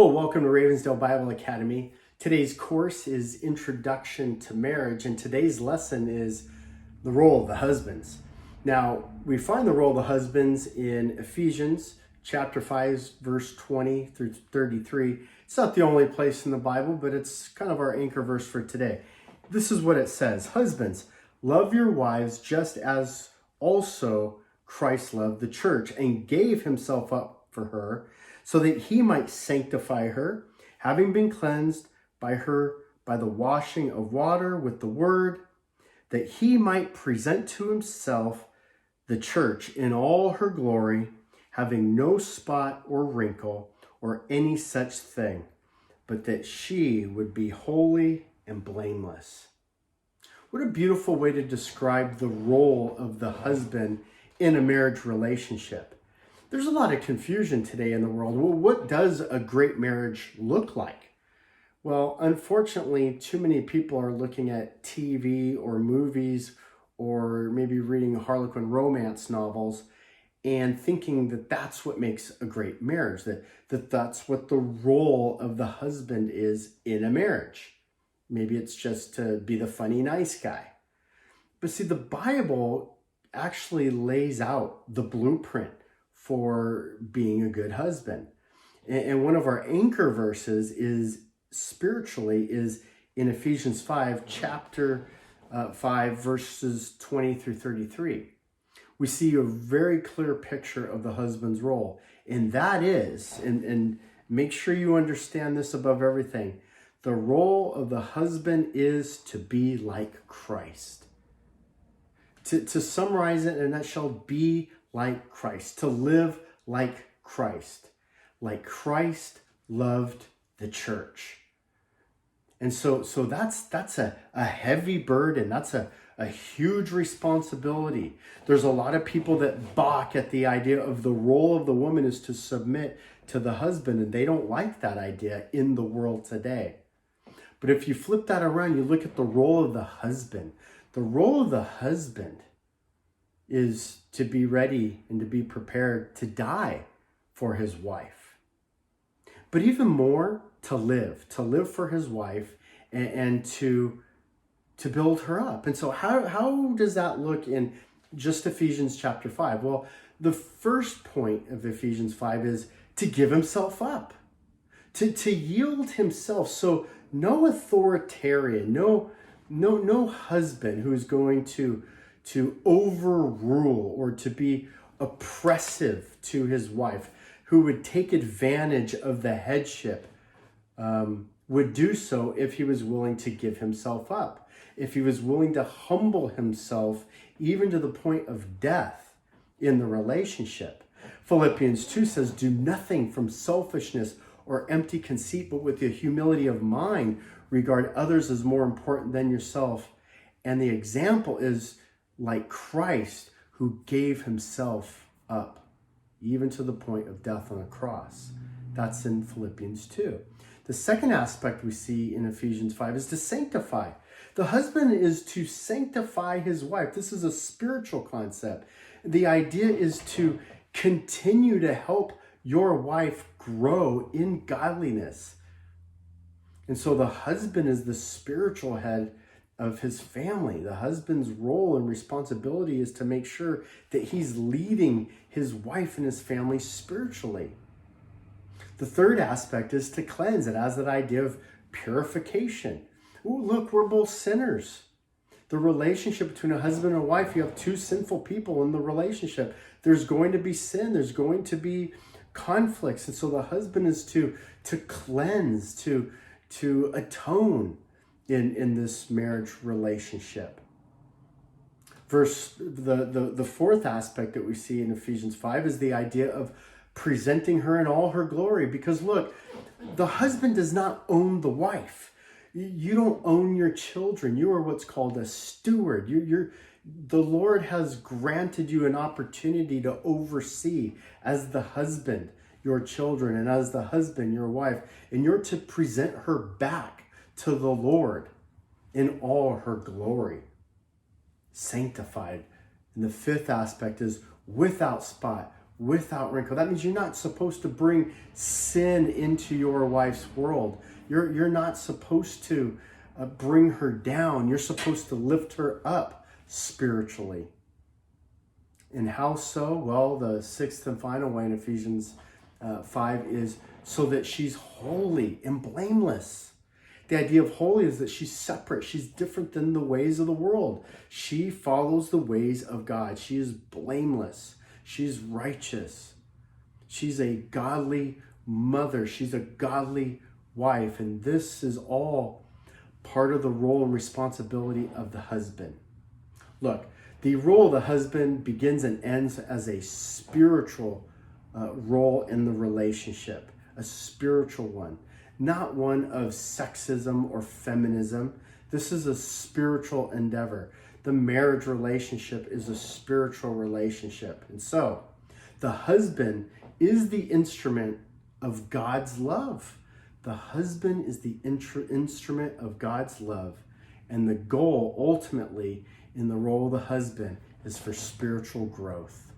Well, welcome to Ravensdale Bible Academy. Today's course is Introduction to Marriage, and today's lesson is the role of the husbands. Now, we find the role of the husbands in Ephesians chapter 5, verse 20 through 33. It's not the only place in the Bible, but it's kind of our anchor verse for today. This is what it says: Husbands, love your wives just as also Christ loved the church and gave himself up for her, so that he might sanctify her, having been cleansed by her by the washing of water with the word, that he might present to himself the church in all her glory, having no spot or wrinkle or any such thing, but that she would be holy and blameless. What a beautiful way to describe the role of the husband in a marriage relationship. There's a lot of confusion today in the world. Well, what does a great marriage look like? Well, unfortunately, too many people are looking at TV or movies or maybe reading Harlequin romance novels and thinking that that's what makes a great marriage, that's what the role of the husband is in a marriage. Maybe it's just to be the funny, nice guy. But see, the Bible actually lays out the blueprint for being a good husband. And one of our anchor verses is in Ephesians 5, chapter 5, verses 20 through 33. We see a very clear picture of the husband's role. And that is, and make sure you understand this above everything, the role of the husband is to be like Christ. To summarize it in a nutshell, be like Christ, to live like Christ loved the church. And so that's a heavy burden. That's a huge responsibility. There's a lot of people that balk at the idea of the role of the woman is to submit to the husband, and they don't like that idea in the world today. But if you flip that around, you look at the role of the husband. The role of the husband is to be ready and to be prepared to die for his wife. But even more, to live for his wife and to build her up. And so how does that look in just Ephesians chapter 5? Well, the first point of Ephesians 5 is to give himself up, to yield himself. So no authoritarian, no husband who is going to overrule or to be oppressive to his wife, who would take advantage of the headship, would do so if he was willing to give himself up, if he was willing to humble himself even to the point of death in the relationship. Philippians 2 says, do nothing from selfishness or empty conceit, but with the humility of mind, regard others as more important than yourself. And the example is like Christ, who gave himself up, even to the point of death on a cross. That's in Philippians 2. The second aspect we see in Ephesians 5 is to sanctify. The husband is to sanctify his wife. This is a spiritual concept. The idea is to continue to help your wife grow in godliness. And so the husband is the spiritual head of his family. The husband's role and responsibility is to make sure that he's leading his wife and his family spiritually. The third aspect is to cleanse. It has that idea of purification. Ooh, look, we're both sinners. The relationship between a husband and a wife, you have two sinful people in the relationship. There's going to be sin. There's going to be conflicts. And so the husband is to cleanse, to atone in this marriage relationship. The fourth aspect that we see in Ephesians 5 is the idea of presenting her in all her glory. Because look, the husband does not own the wife. You don't own your children. You are what's called a steward. The Lord has granted you an opportunity to oversee as the husband your children, and as the husband your wife, and you're to present her back to the Lord in all her glory, sanctified. And the fifth aspect is without spot, without wrinkle. That means you're not supposed to bring sin into your wife's world. You're not supposed to bring her down. You're supposed to lift her up spiritually. And how so? Well, the sixth and final way in Ephesians 5 is so that she's holy and blameless. The idea of holy is that she's separate. She's different than the ways of the world. She follows the ways of God. She is blameless. She's righteous. She's a godly mother. She's a godly wife. And this is all part of the role and responsibility of the husband. Look, the role of the husband begins and ends as a spiritual role in the relationship, a spiritual one, not one of sexism or feminism. This is a spiritual endeavor. The marriage relationship is a spiritual relationship. And so the husband is the instrument of God's love. The husband is the instrument of God's love. And the goal ultimately in the role of the husband is for spiritual growth.